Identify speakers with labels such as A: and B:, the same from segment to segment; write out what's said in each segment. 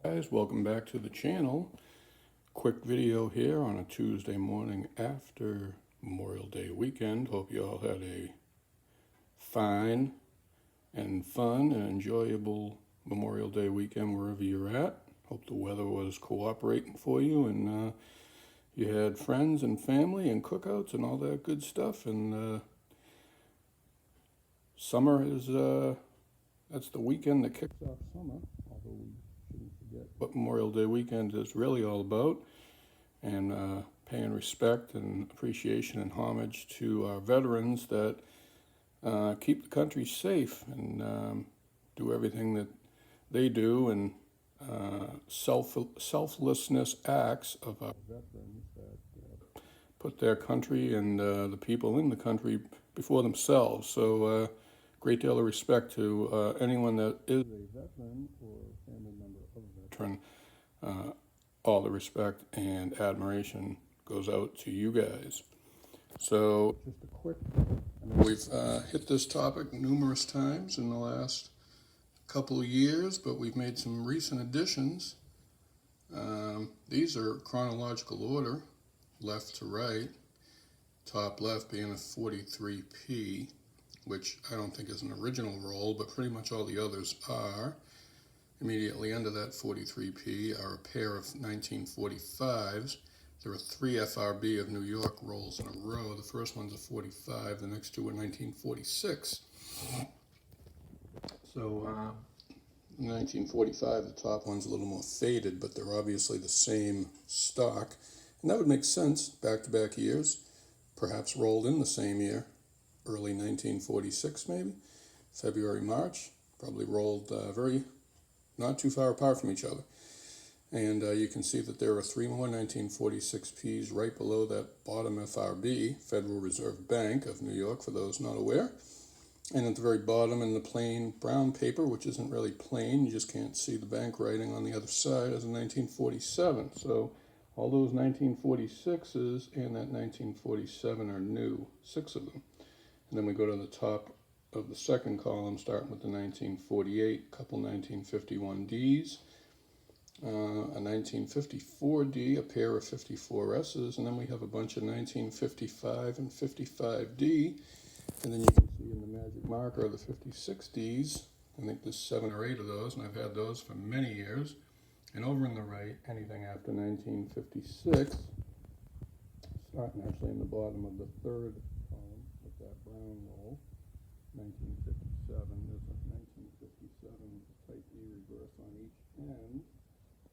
A: Guys, welcome back to the channel. Quick video here on a Tuesday morning after Memorial Day weekend. Hope you all had a fine and fun and enjoyable Memorial Day weekend wherever you're at. Hope the weather was cooperating for you and you had friends and family and cookouts and all that good stuff. And summer is, that's the weekend that kicks off summer, although we shouldn't forget what Memorial Day weekend is really all about, and paying respect and appreciation and homage to our veterans that keep the country safe and do everything that they do, and selflessness acts of our veterans that put their country and the people in the country before themselves. So great deal of respect to anyone that is a veteran or a family member of a veteran. All the respect and admiration goes out to you guys. So just a quick, we've hit this topic numerous times in the last couple of years, but we've made some recent additions. These are chronological order, left to right, top left being a 43P, which I don't think is an original roll, but pretty much all the others are. Immediately under that 43P are a pair of 1945s. There are 3 FRB of New York rolls in a row. The first one's a 45, the next two are 1946. So 1945, the top one's a little more faded, but they're obviously the same stock. And that would make sense, back-to-back years, perhaps rolled in the same year, early 1946 maybe, February, March, probably rolled not too far apart from each other. And you can see that there are 3 more 1946Ps right below that bottom FRB, Federal Reserve Bank of New York, for those not aware. And at the very bottom in the plain brown paper, which isn't really plain, you just can't see the bank writing on the other side, as a 1947. So all those 1946s and that 1947 are new, 6 of them. And then we go to the top of the second column, starting with the 1948, couple 1951Ds, a 1954D, a pair of 54Ss, and then we have a bunch of 1955 and 55D. And then you can see in the magic marker the 56Ds. I think there's 7 or 8 of those, and I've had those for many years. And over in the right, anything after 1956, starting actually in the bottom of the third column with that brown roll, 1957. There's a 1957 type E reverse on each end.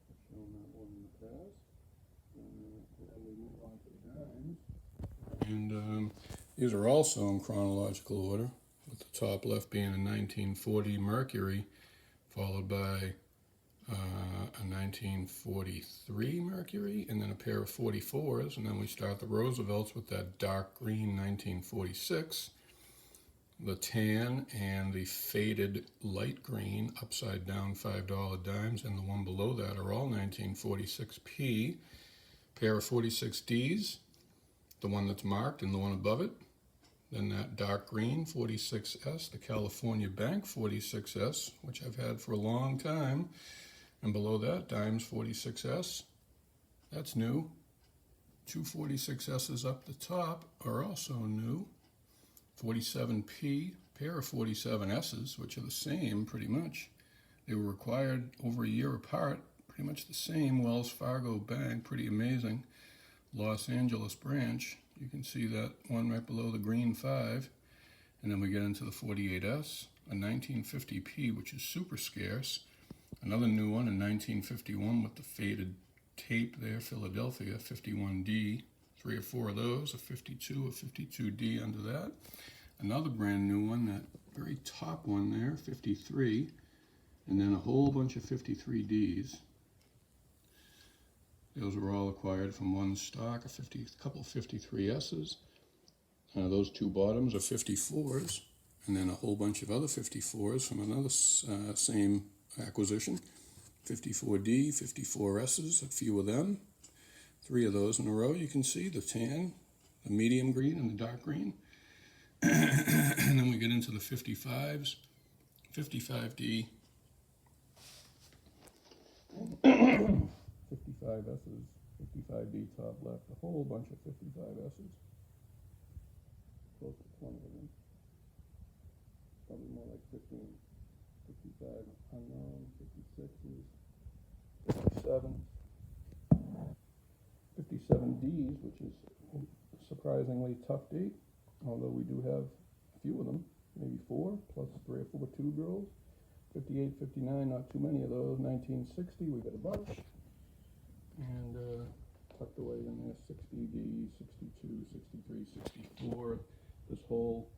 A: I've shown that one in the past. And then we move on to dimes. And these are also in chronological order, with the top left being a 1940 Mercury, followed by a 1943 Mercury, and then a pair of 44s, and then we start the Roosevelts with that dark green 1946, the tan and the faded light green upside down $5 dimes, and the one below that are all 1946P, pair of 46Ds, the one that's marked and the one above it. Then that dark green 46S, the California Bank 46S, which I've had for a long time. And below that, dimes 46S. That's new. 2 46S's up the top are also new. 47P, pair of 47S's, which are the same pretty much. They were required over a year apart, pretty much the same. Wells Fargo Bank, pretty amazing. Los Angeles branch, you can see that one right below the green 5. And then we get into the 48S, a 1950P, which is super scarce. Another new one in 1951 with the faded tape there, Philadelphia, 51D. 3 or 4 of those, a 52, a 52D under that. Another brand new one, that very top one there, 53. And then a whole bunch of 53Ds. Those were all acquired from one stock, a couple of 53S's. Those 2 bottoms are 54s, and then a whole bunch of other 54s from another same acquisition. 54D, 54S's, a few of them. 3 of those in a row. You can see the tan, the medium green, and the dark green. And then we get into the 55s, 55D, 55S's, 55D top left, a whole bunch of 55S's. Close to 20 of them. Probably more like 15. 55 unknown, 56s, 57s, 57Ds, which is a surprisingly tough date, although we do have a few of them, maybe 4, plus 3 or 4 tube rolls. 58, 59, not too many of those. 1960, we got a bunch. And tucked away in there, 60D, 62, 63, 64. This whole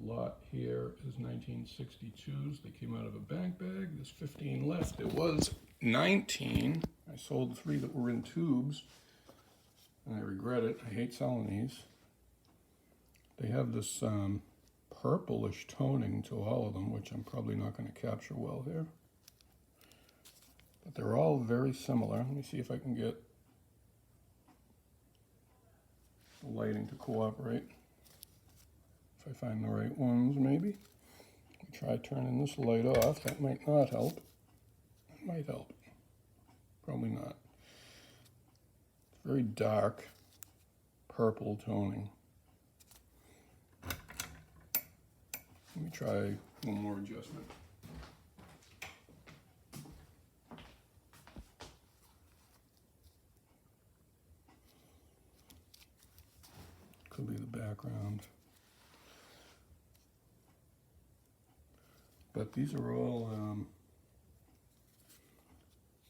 A: lot here is 1962s. They came out of a bank bag. There's 15 left. There was 19. I sold 3 that were in tubes, and I regret it. I hate selling these. They have this purplish toning to all of them, which I'm probably not going to capture well here. But they're all very similar. Let me see if I can get the lighting to cooperate. If I find the right ones, maybe. Try turning this light off. That might not help. It might help. Probably not. It's very dark purple toning. Let me try one more adjustment. Could be the background. But these are all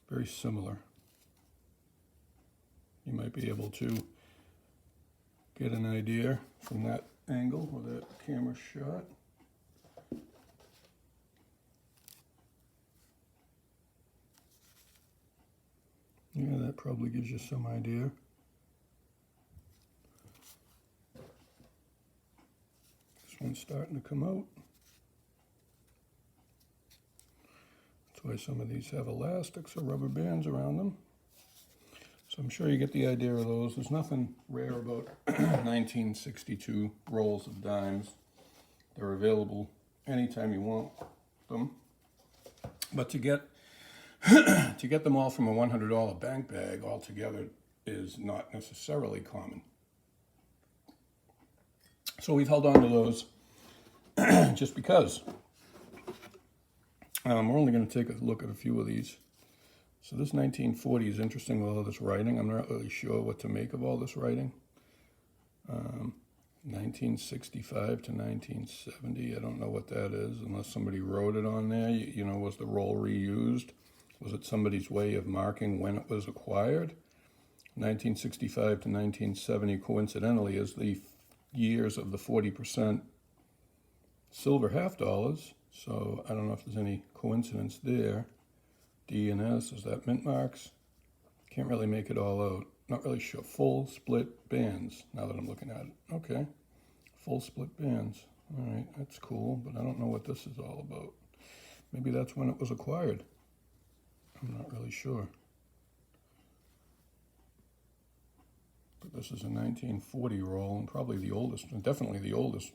A: very similar. You might be able to get an idea from that angle or that camera shot. Yeah, that probably gives you some idea. This one's starting to come out. That's why some of these have elastics or rubber bands around them. So I'm sure you get the idea of those. There's nothing rare about 1962 rolls of dimes. They're available anytime you want them. But to get them all from a $100 bank bag altogether is not necessarily common. So we've held on to those just because. We're only going to take a look at a few of these. So this 1940 is interesting with all this writing. I'm not really sure what to make of all this writing. 1965 to 1970, I don't know what that is, unless somebody wrote it on there. You know, was the roll reused? Was it somebody's way of marking when it was acquired? 1965 to 1970, coincidentally, is the years of the 40% silver half dollars. So I don't know if there's any coincidence there. D and S, is that mint marks? Can't really make it all out. Not really sure. Full split bands, now that I'm looking at it. Okay, full split bands. All right, that's cool, but I don't know what this is all about. Maybe that's when it was acquired. I'm not really sure. But this is a 1940 roll, and probably the oldest, and definitely the oldest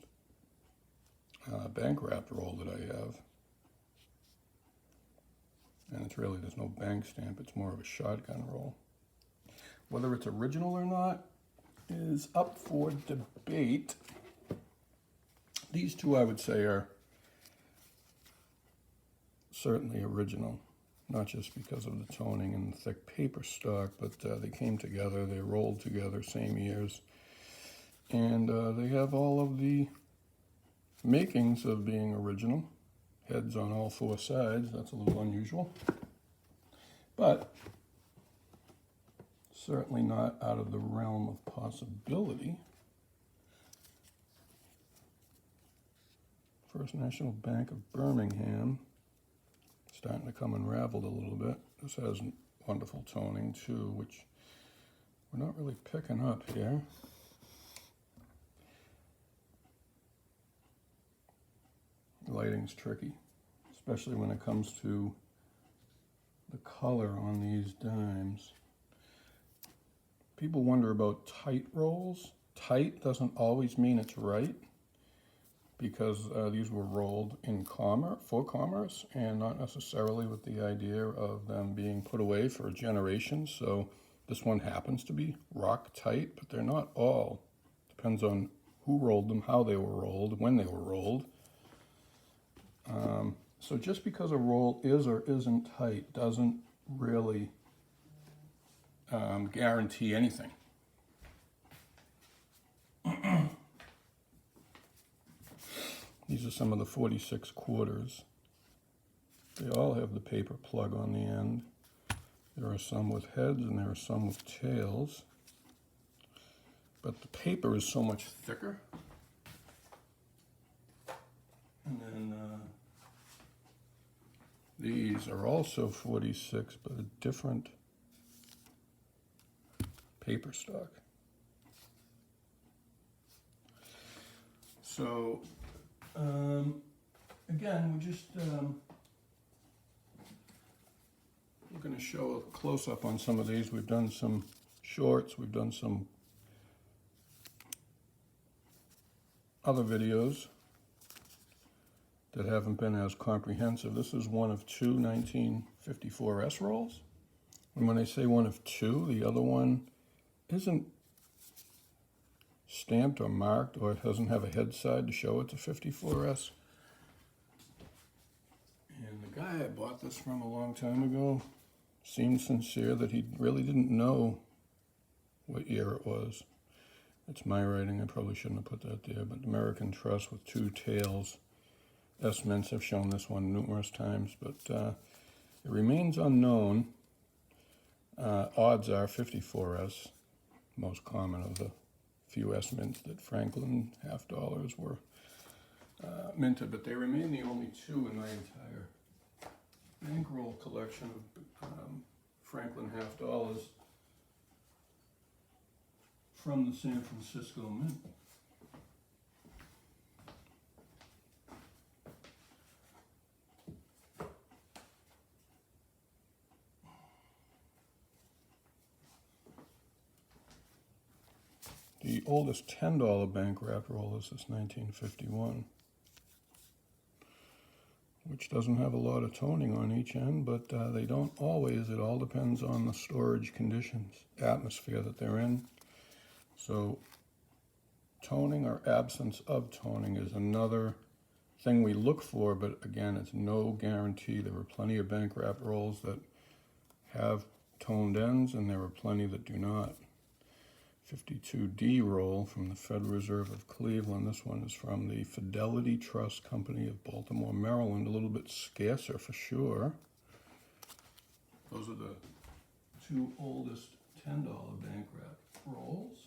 A: bank wrapped roll that I have. And it's really, there's no bank stamp, it's more of a shotgun roll. Whether it's original or not is up for debate. These two, I would say, are certainly original, not just because of the toning and the thick paper stock, but they came together, they rolled together, same years, and they have all of the makings of being original. Heads on all 4 sides, that's a little unusual, but certainly not out of the realm of possibility. First National Bank of Birmingham, starting to come unraveled a little bit. This has wonderful toning too, which we're not really picking up here. Lighting's tricky, especially when it comes to the color on these dimes. People wonder about tight rolls. Tight doesn't always mean it's right. because these were rolled in for commerce and not necessarily with the idea of them being put away for generations. So this one happens to be rock tight, but they're not all. Depends on who rolled them, how they were rolled, when they were rolled. So just because a roll is or isn't tight doesn't really guarantee anything. These are some of the 46 quarters. They all have the paper plug on the end. There are some with heads and there are some with tails. But the paper is so much thicker. And then these are also 46, but a different paper stock. So, again, we're just we're going to show a close-up on some of these. We've done some shorts, we've done some other videos that haven't been as comprehensive. This is one of two 1954S rolls. And when I say one of two, the other one isn't stamped or marked, or it doesn't have a head side to show it's a 54S. And the guy I bought this from a long time ago seemed sincere that he really didn't know what year it was. It's my writing, I probably shouldn't have put that there, but American Trust with two tails. S mints have shown this one numerous times, but it remains unknown. Odds are 54S, most common of the few S mints that Franklin $half were minted, but they remain the only two in my entire bankroll collection of Franklin $half from the San Francisco Mint. The oldest $10 bank wrapped roll is this 1951, which doesn't have a lot of toning on each end, but they don't always. It all depends on the storage conditions, atmosphere that they're in. So toning or absence of toning is another thing we look for, but again, it's no guarantee. There are plenty of bank wrapped rolls that have toned ends, and there are plenty that do not. 52D roll from the Federal Reserve of Cleveland. This one is from the Fidelity Trust Company of Baltimore, Maryland. A little bit scarcer for sure. Those are the two oldest $10 bank wrap rolls.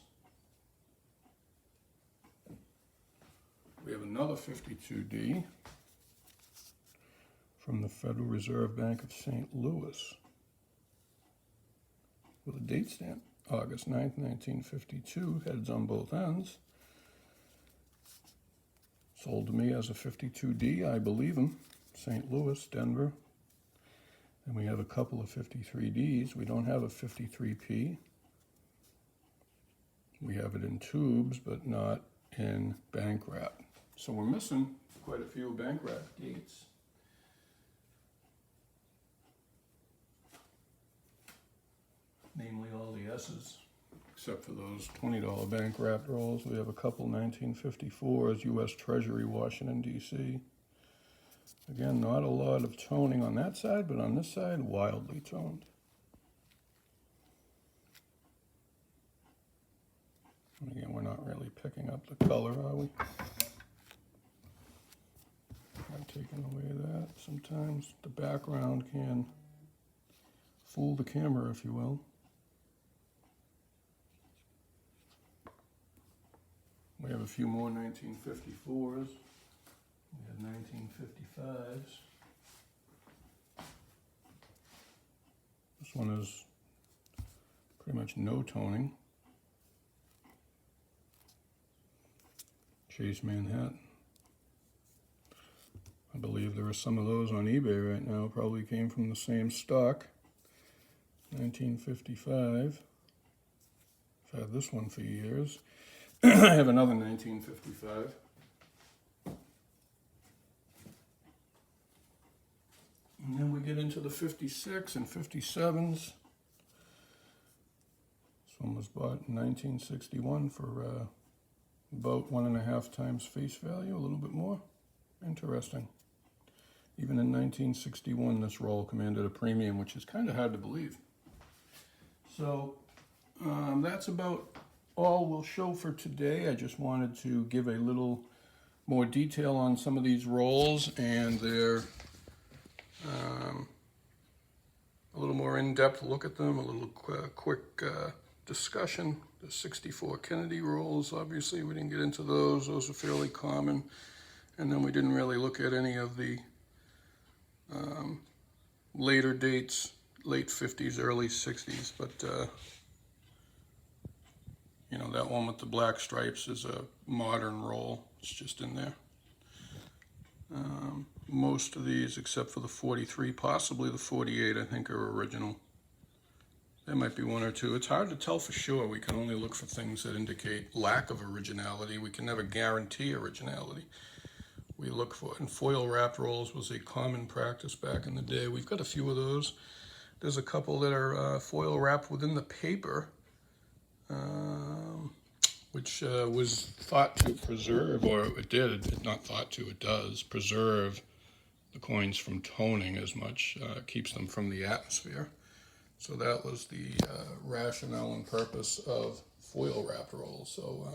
A: We have another 52D from the Federal Reserve Bank of St. Louis with a date stamp. August 9th, 1952, heads on both ends. Sold to me as a 52D, I believe him. St. Louis, Denver. And we have a couple of 53Ds. We don't have a 53P. We have it in tubes, but not in bank wrap. So we're missing quite a few bank wrap dates. Namely all the S's, except for those $20 bank wrapped rolls. We have a couple 1954s, U.S. Treasury, Washington, D.C. Again, not a lot of toning on that side, but on this side, wildly toned. And again, we're not really picking up the color, are we? I'm taking away that. Sometimes the background can fool the camera, if you will. We have a few more 1954s. We have 1955s. This one is pretty much no toning. Chase Manhattan. I believe there are some of those on eBay right now. Probably came from the same stock. 1955. I've had this one for years. I have another 1955. we get into the 56 and 57s. This one was bought in 1961 for about 1.5 times face value, a little bit more. Interesting. Even in 1961, this roll commanded a premium, which is kind of hard to believe. So that's about all we'll show for today. I just wanted to give a little more detail on some of these rolls and their a little more in-depth look at them, a little quick discussion. The 64 Kennedy rolls, obviously we didn't get into those. Those are fairly common. And then we didn't really look at any of the later dates, late 50s, early 60s, but you know, that one with the black stripes is a modern roll. It's just in there. Most of these, except for the 43, possibly the 48, I think are original. There might be one or two. It's hard to tell for sure. We can only look for things that indicate lack of originality. We can never guarantee originality. We look for, and foil wrapped rolls was a common practice back in the day. We've got a few of those. There's a couple that are foil wrapped within the paper, which was thought to preserve, or it did, not thought to, it does, preserve the coins from toning as much, keeps them from the atmosphere. So that was the rationale and purpose of foil wrapped rolls. So,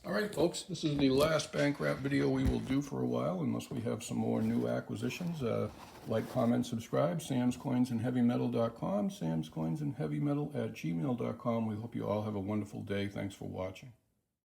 A: all right, folks, this is the last bank wrap video we will do for a while, unless we have some more new acquisitions. Like, comment, subscribe, samscoinsandheavymetal.com, samscoinsandheavymetal@gmail.com. We hope you all have a wonderful day. Thanks for watching.